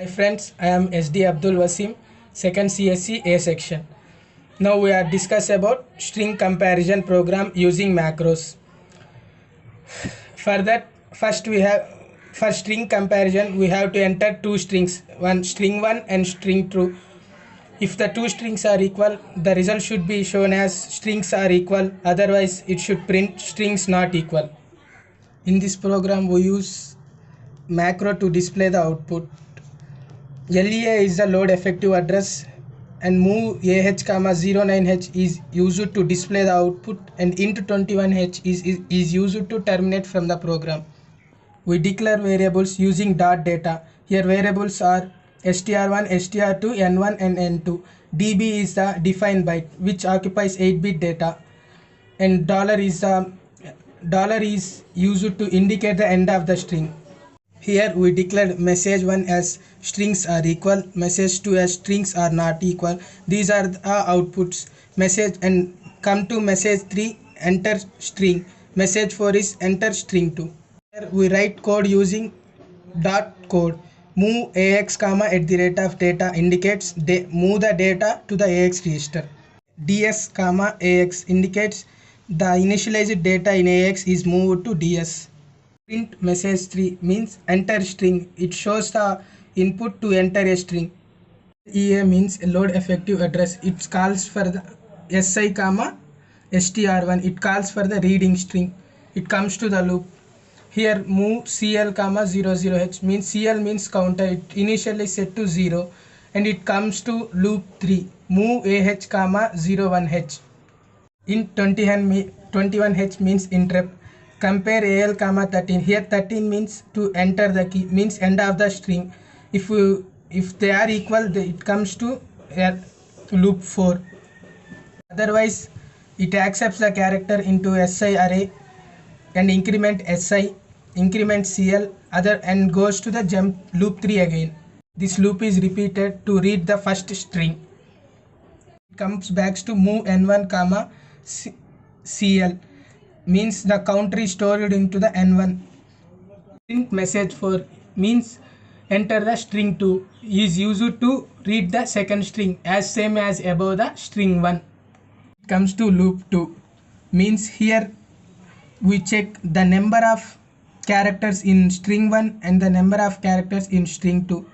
Hi friends, I am SD Abdul Wasim, second CSC A section. Now we are discuss about string comparison program using macros. For that, first we have for string comparison we have to enter two strings, one string 1 and string 2. If the two strings are equal, the result should be shown as strings are equal, otherwise it should print strings not equal. In this program we use macro to display the output. LEA is the load effective address and move AH, 09H is used to display the output, and int 21H is used to terminate from the program. We declare variables using dot data. Here variables are str1, str2, n1 and n2. db is the defined byte which occupies 8-bit data, and dollar is used to indicate the end of the string. Here we declared message 1 as strings are equal, message 2 as strings are not equal. These are the outputs. Message and come to message 3, enter string. Message 4 is enter string 2. Here we write code using dot code. Move ax comma at the rate of data indicates move the data to the ax register. ds comma ax indicates the initialized data in ax is moved to ds. Print message 3 means enter string. It shows the input to enter a string. EA means load effective address. It calls for the SI comma str1. It calls for the reading string. It comes to the loop. Here move CL comma 00H means CL means counter. It initially set to 0 and it comes to loop 3. Move AH comma 01H. In 21H means interrupt. Compare AL comma 13. Here 13 means to enter the key, means end of the string. If they are equal, it comes to loop 4. Otherwise it accepts the character into SI array and increment SI, increment CL other, and goes to the jump loop 3 again. This loop is repeated to read the first string. It comes back to move n1 comma CL means the counter is stored into the n1. Print message 4 means enter the string 2 is used to read the second string as same as above the string 1. It comes to loop 2 means here we check the number of characters in string 1 and the number of characters in string 2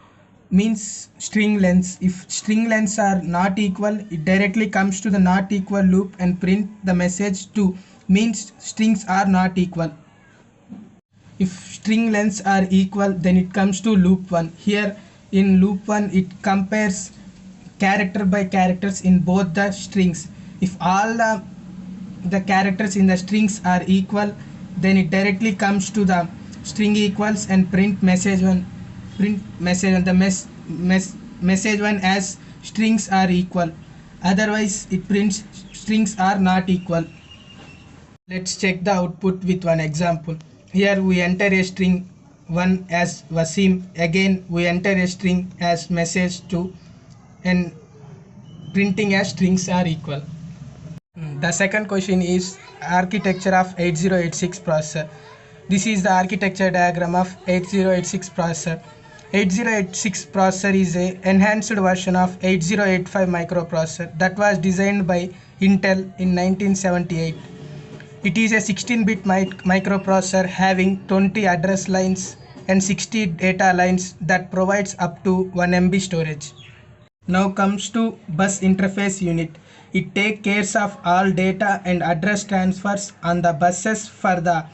means string lengths. If string lengths are not equal, it directly comes to the not equal loop and print the message 2 means strings are not equal. If string lengths are equal, then it comes to loop 1. Here in loop 1 it compares character by characters in both the strings. If all the characters in the strings are equal, then it directly comes to the string equals and print message 1. Print message on the message 1 as strings are equal. Otherwise it prints strings are not equal. Let's check the output with one example. Here we enter a string 1 as Wasim. Again we enter a string as message 2 and printing as strings are equal. The second question is architecture of 8086 processor. This is the architecture diagram of 8086 processor. 8086 processor is a enhanced version of 8085 microprocessor that was designed by Intel in 1978. It is a 16-bit microprocessor having 20 address lines and 60 data lines that provides up to 1 MB storage. Now comes to bus interface unit. It takes care of all data and address transfers on the buses for the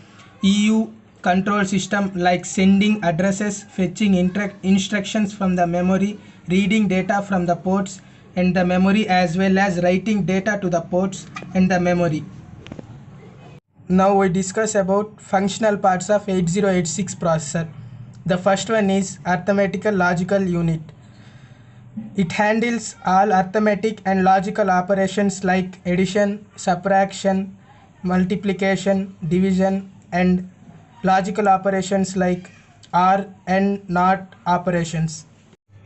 EU control system, like sending addresses, fetching instructions from the memory, reading data from the ports and the memory, as well as writing data to the ports and the memory. Now we discuss about functional parts of 8086 processor. The first one is arithmetical logical unit. It handles all arithmetic and logical operations like addition, subtraction, multiplication, division, and logical operations like OR and NOT operations.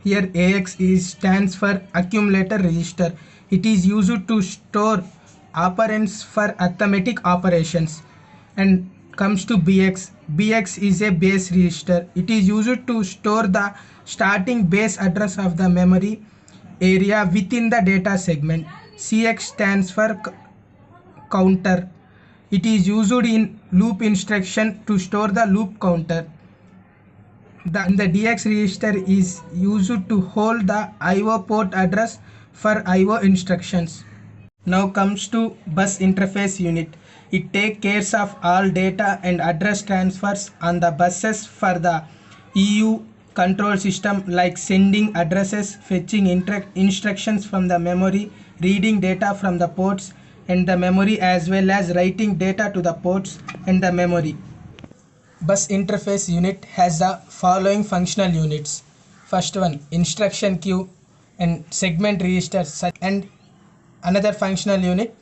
Here AX stands for accumulator register. It is used to store operands for arithmetic operations. And comes to BX. BX is a base register. It is used to store the starting base address of the memory area within the data segment. CX stands for counter. It is used in loop instruction to store the loop counter. The DX register is used to hold the IO port address for IO instructions. Now comes to bus interface unit. It takes care of all data and address transfers on the buses for the EU control system, like sending addresses, fetching instructions from the memory, reading data from the ports and the memory, as well as writing data to the ports and the memory. Bus interface unit has the following functional units. First one, instruction queue and segment register, and another functional unit,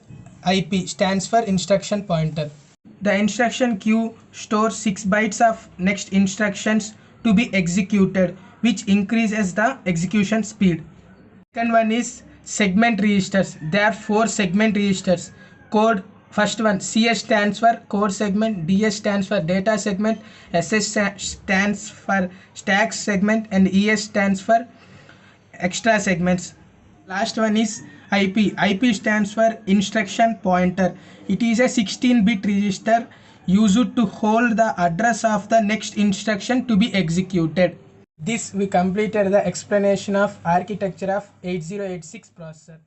IP, stands for instruction pointer. The instruction queue stores 6 bytes of next instructions to be executed, which increases the execution speed. Second one is segment registers. There are 4 segment registers. First one, CS stands for code segment, DS stands for data segment, SS stands for stack segment, and ES stands for extra segments. Last one is IP. IP stands for instruction pointer. It is a 16-bit register used to hold the address of the next instruction to be executed. This we completed the explanation of architecture of 8086 processor.